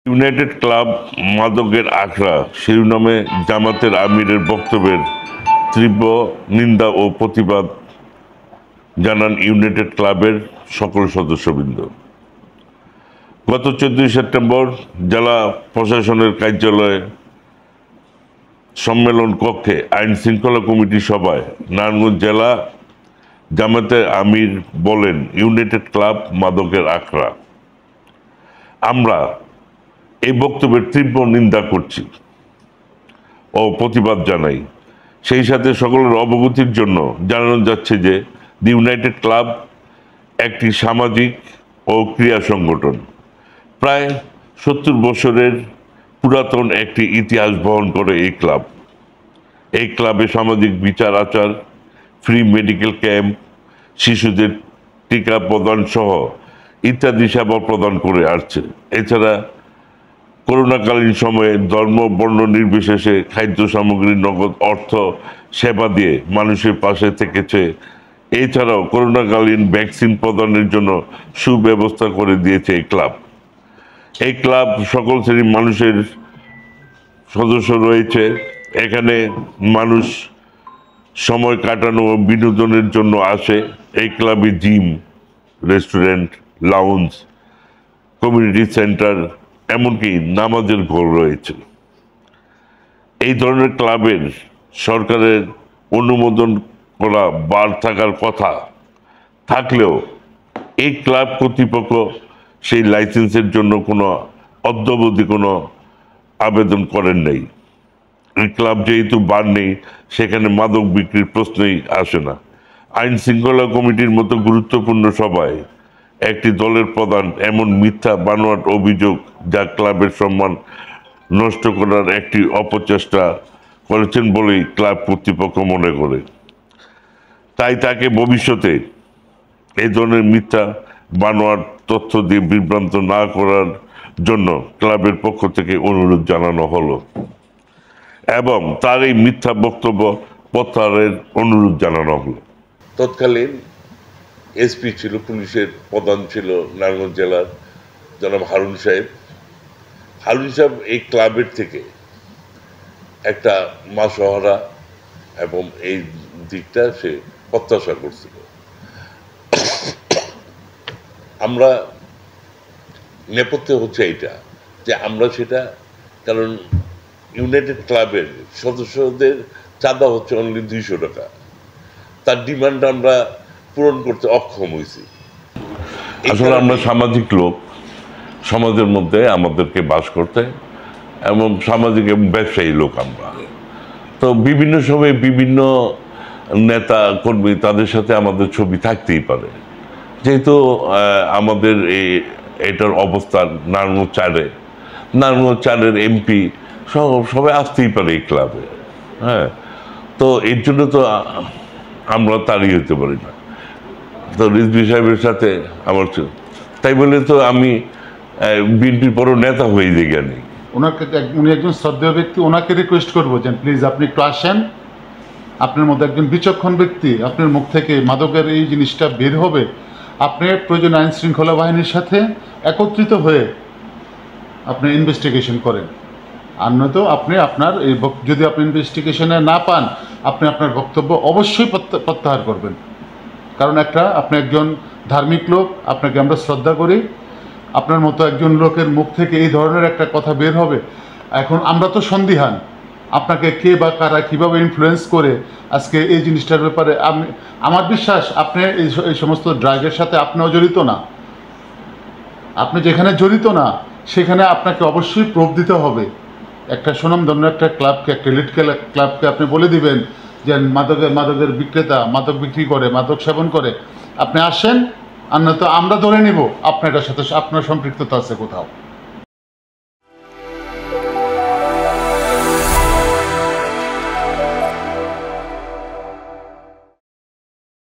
United club মাদকের আখড়া শিরোনামে জামাতের আমিরের বক্তব্যের তীব্র নিন্দা ও প্রতিবাদ জানান ইউনাইটেড ক্লাবের সকল সদস্যবৃন্দ। গত 14 সেপ্টেম্বর জেলা প্রশাসনের কার্যালয়ে সম্মেলন কক্ষে আইন শৃঙ্খলা কমিটির সভায় নারায়ণগঞ্জ জেলা জামাতের আমির বলেন, ইউনাইটেড ক্লাব মাদকের আখড়া। আমরা এই বক্তব্যের তীব্র নিন্দা করছি ও প্রতিবাদ জানাই। সেই সাথে সকলের অবগতির জন্য জানানো যাচ্ছে যে দি ইউনাইটেড ক্লাব একটি সামাজিক ও ক্রীড়া সংগঠন। প্রায় 70 বছরের পুরাতন একটি ইতিহাস বহন করে এই ক্লাব। এই ক্লাবে সামাজিক বিচার আচার, ফ্রি মেডিকেল ক্যাম্প, শিশুদের টিকা প্রদান সহ ইত্যাদি সেবা প্রদান করে আসছে। এছাড়া করোনাকালীন সময়ে ধর্ম বর্ণ নির্বিশেষে খাদ্য সামগ্রী, নগদ অর্থ সেবা দিয়ে মানুষের পাশে থেকেছে। এছাড়াও করোনাকালীন ভ্যাকসিন প্রদানের জন্য সুব্যবস্থা করে দিয়েছে এই ক্লাব। এই ক্লাব সকল শ্রেণীর মানুষের সদস্য রয়েছে। এখানে মানুষ সময় কাটানো ও বিনোদনের জন্য আসে। এই ক্লাবে gym, restaurant, lounge, community centre, এমনকি নামাজের ঘর রয়েছে। এই ধরনের ক্লাবের সরকারের অনুমোদন করা বার থাকার কথা থাকলেও এই ক্লাব কর্তৃপক্ষ সেই লাইসেন্সের জন্য কোনো অদ্যাবধি কোনো আবেদন করেন নাই। এই ক্লাব যেহেতু বার নেই, সেখানে মাদক বিক্রির প্রশ্নই আসে না। আইন শৃঙ্খলা কমিটির মতো গুরুত্বপূর্ণ সভায় একটি দলের প্রধান এমন মিথ্যা বানোয়াট অভিযোগ, যা ক্লাবের সম্মান নষ্ট করার একটি অপচেষ্টা করেছেন বলেই ক্লাব কর্তৃপক্ষ মনে করে। তাই তাকে ভবিষ্যতে এই ধরনের মিথ্যা বানোয়াট তথ্য দিয়ে বিভ্রান্ত না করার জন্য ক্লাবের পক্ষ থেকে অনুরোধ জানানো হলো এবং তার এই মিথ্যা বক্তব্য প্রত্যাহারের অনুরোধ জানানো হলো। তৎকালীন এসপি ছিল, পুলিশের প্রধান ছিল নারায়ণগঞ্জ জেলার জনাব হারুন সাহেব। হারুন সাহেব এই ক্লাবের থেকে একটা মাসোহারা এবং এই দিকটা সে প্রত্যাশা করছিল। আমরা নেপথ্যে হচ্ছে এইটা যে আমরা সেটা, কারণ ইউনাইটেড ক্লাবের সদস্যদের চাঁদা হচ্ছে অনলি 200 টাকা। তার ডিমান্ড আমরা পূরণ করতে অক্ষম হয়েছি। আসলে আমরা সামাজিক লোক, সমাজের মধ্যে আমাদেরকে বাস করতে এবং সামাজিক এবং ব্যবসায়ী লোক আমরা। তো বিভিন্ন সময়ে বিভিন্ন নেতা কর্মী, তাদের সাথে আমাদের ছবি থাকতেই পারে। যেহেতু আমাদের এটার অবস্থান নারায়ণগঞ্জ 4-এর এমপি সবাই আসতেই পারে এই ক্লাবে। হ্যাঁ, তো এর জন্য তো আমরা তাড়িয়ে হতে পারি না। তো রিজভী সাহেবের সাথে আমার, তাই বলে তো আমি বিএনপির বড় নেতা হয়ে যে জ্ঞানী। উনি একজন শ্রদ্ধেয় ব্যক্তি, ওনাকে রিকোয়েস্ট করবো যে প্লিজ আপনি একটু আসেন। আপনার মধ্যে একজন বিচক্ষণ ব্যক্তি, আপনার মুখ থেকে মাদকের এই জিনিসটা বের হবে। আপনি প্রয়োজন আইন শৃঙ্খলা বাহিনীর সাথে একত্রিত হয়ে আপনি ইনভেস্টিগেশন করেন। আর নয়তো আপনি আপনার এই যদি আপনি ইনভেস্টিগেশনে না পান, আপনি আপনার বক্তব্য অবশ্যই প্রত্যাহার করবেন। কারণ আপনি একজন ধার্মিক লোক, আপনাকে আমরা শ্রদ্ধা করি। আপনার মতো একজন লোকের মুখ থেকে এই ধরনের একটা কথা বের হবে, এখন আমরা তো সন্দিহান আপনাকে কে বা কারা কীভাবে ইনফ্লুয়েন্স করে আজকে এই জিনিসটার ব্যাপারে। আমার বিশ্বাস আপনি এই সমস্ত ড্রাগের সাথে আপনিও জড়িত না। আপনি যেখানে জড়িত না সেখানে আপনাকে অবশ্যই প্রুফ দিতে হবে। একটা সুনামধন্য একটা ক্লাবকে, একটা লিড ক্লাবকে আপনি বলে দিবেন যে মাদকের বিক্রেতা, মাদক বিক্রি করে, মাদক সেবন করে, আপনি আসেন। আর নয়তো আমরা ধরে নিব আপনার সাথে আপনার সম্পৃক্ততা আছে কোথাও।